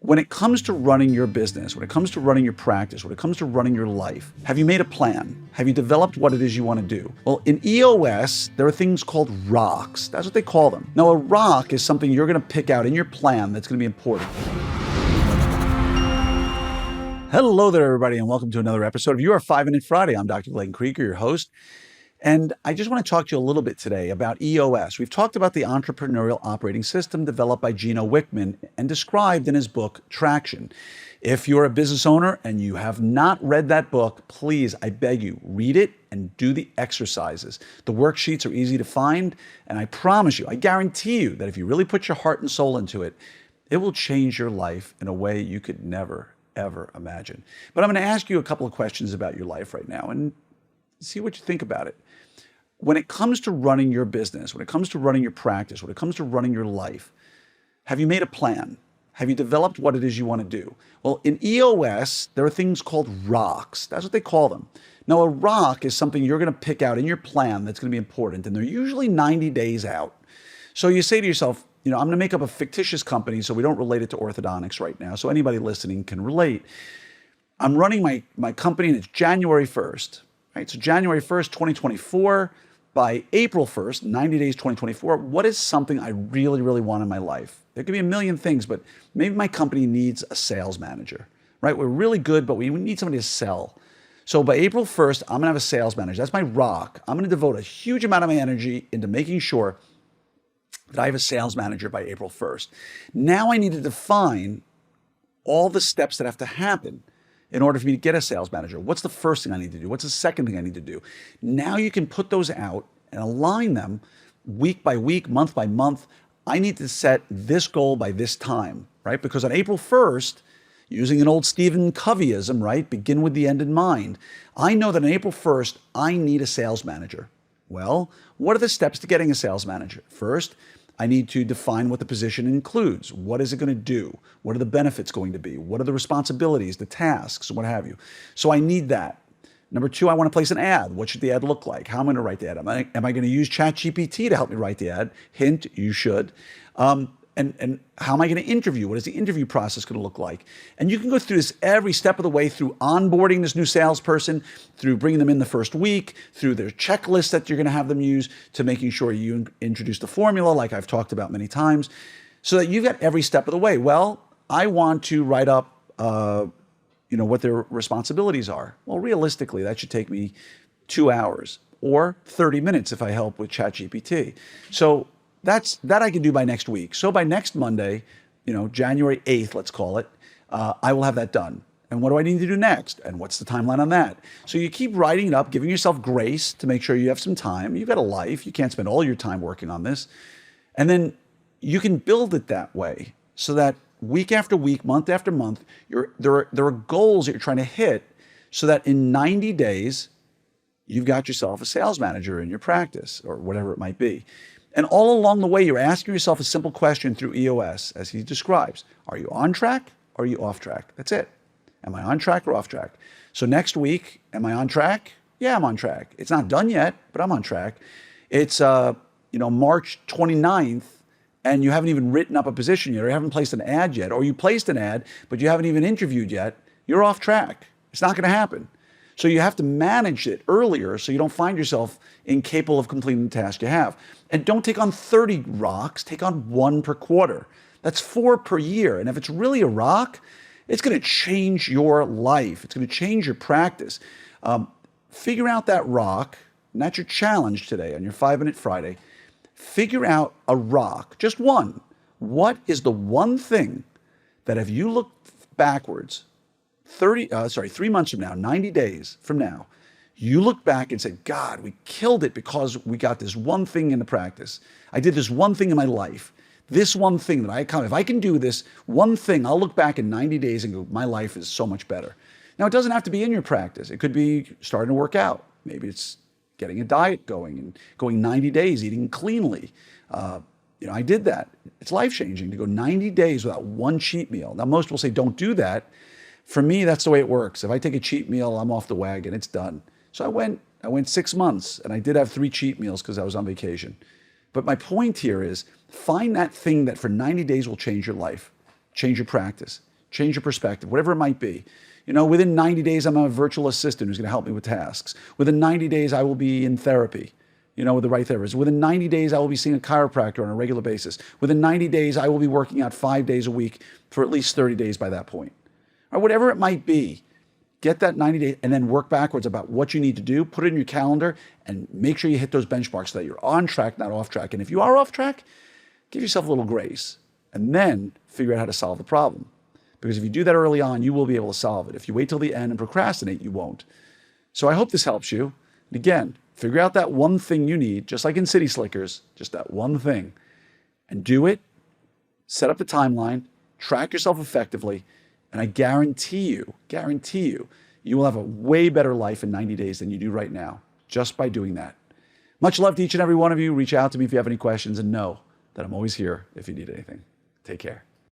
When it comes to running your business, when it comes to running your practice, when it comes to running your life, have you made a plan? Have you developed what it is you want to do? Well, in EOS, there are things called rocks. That's what they call them. Now, a rock is something you're going to pick out in your plan that's going to be important. Hello there, everybody, and welcome to another episode of Your 5-Minute Friday. I'm Dr. Glenn Krieger, your host. And I just want to talk to you a little bit today about EOS. We've talked about the Entrepreneurial Operating System developed by Gino Wickman and described in his book, Traction. If you're a business owner and you have not read that book, please, I beg you, read it and do the exercises. The worksheets are easy to find, and I promise you, I guarantee you that if you really put your heart and soul into it, it will change your life in a way you could never, ever imagine. But I'm going to ask you a couple of questions about your life right now and see what you think about it. When it comes to running your business, when it comes to running your practice, when it comes to running your life, have you made a plan? Have you developed what it is you want to do? Well, in EOS, there are things called rocks. That's what they call them. Now, a rock is something you're going to pick out in your plan that's going to be important, and they're usually 90 days out. So you say to yourself, I'm going to make up a fictitious company so we don't relate it to orthodontics right now, so anybody listening can relate. I'm running my company, and it's January 1st. Right? So January 1st, 2024, by April 1st, 90 days, 2024, what is something I really, really want in my life? There could be a million things, but maybe my company needs a sales manager, right? We're really good, but we need somebody to sell. So by April 1st, I'm going to have a sales manager. That's my rock. I'm going to devote a huge amount of my energy into making sure that I have a sales manager by April 1st. Now I need to define all the steps that have to happen in order for me to get a sales manager. What's the first thing I need to do? What's the second thing I need to do? Now you can put those out and align them week by week, month by month. I need to set this goal by this time, right? Because on April 1st, using an old Stephen Coveyism, right? Begin with the end in mind. I know that on April 1st, I need a sales manager. Well, what are the steps to getting a sales manager? First, I need to define what the position includes. What is it going to do? What are the benefits going to be? What are the responsibilities, the tasks, what have you? So I need that. Number two, I want to place an ad. What should the ad look like? How am I going to write the ad? Am I going to use ChatGPT to help me write the ad? Hint, you should. And how am I going to interview? What is the interview process going to look like? And you can go through this every step of the way, through onboarding this new salesperson, through bringing them in the first week, through their checklist that you're going to have them use, to making sure you introduce the formula like I've talked about many times, so that you've got every step of the way. Well, I want to write up what their responsibilities are. Well, realistically, that should take me 2 hours or 30 minutes if I help with ChatGPT. So that I can do by next week. So by next Monday, January 8th, let's call it, I will have that done. And what do I need to do next? And what's the timeline on that? So you keep writing it up, giving yourself grace to make sure you have some time. You've got a life. You can't spend all your time working on this. And then you can build it that way so that week after week, month after month, there are goals that you're trying to hit, so that in 90 days, you've got yourself a sales manager in your practice or whatever it might be. And all along the way, you're asking yourself a simple question through EOS, as he describes. Are you on track or are you off track? That's it. Am I on track or off track? So next week, am I on track? Yeah, I'm on track. It's not done yet, but I'm on track. It's March 29th, and you haven't even written up a position yet, or you haven't placed an ad yet, or you placed an ad, but you haven't even interviewed yet. You're off track. It's not going to happen. So you have to manage it earlier so you don't find yourself incapable of completing the task you have. And don't take on 30 rocks, take on 1 per quarter. That's 4 per year. And if it's really a rock, it's going to change your life. It's going to change your practice. Figure out that rock, and that's your challenge today on your 5-Minute Friday. Figure out a rock, just one. What is the one thing that if you look backwards, 3 months from now, 90 days from now, you look back and say, God, we killed it because we got this one thing in the practice. I did this one thing in my life. This one thing that if I can do this one thing, I'll look back in 90 days and go, my life is so much better. Now, it doesn't have to be in your practice. It could be starting to work out. Maybe it's getting a diet going and going 90 days, eating cleanly. I did that. It's life-changing to go 90 days without one cheat meal. Now, most will say, don't do that. For me, that's the way it works. If I take a cheat meal, I'm off the wagon. It's done. So I went 6 months, and I did have 3 cheat meals because I was on vacation. But my point here is, find that thing that for 90 days will change your life, change your practice, change your perspective, whatever it might be. Within 90 days, I'm a virtual assistant who's going to help me with tasks. Within 90 days, I will be in therapy, with the right therapist. Within 90 days, I will be seeing a chiropractor on a regular basis. Within 90 days, I will be working out 5 days a week for at least 30 days by that point. Or whatever it might be, get that 90 days and then work backwards about what you need to do, put it in your calendar, and make sure you hit those benchmarks so that you're on track, not off track. And if you are off track, give yourself a little grace and then figure out how to solve the problem. Because if you do that early on, you will be able to solve it. If you wait till the end and procrastinate, you won't. So I hope this helps you. And again, figure out that one thing you need, just like in City Slickers, just that one thing, and do it. Set up the timeline, track yourself effectively, and I guarantee you, you will have a way better life in 90 days than you do right now, just by doing that. Much love to each and every one of you. Reach out to me if you have any questions, and know that I'm always here if you need anything. Take care.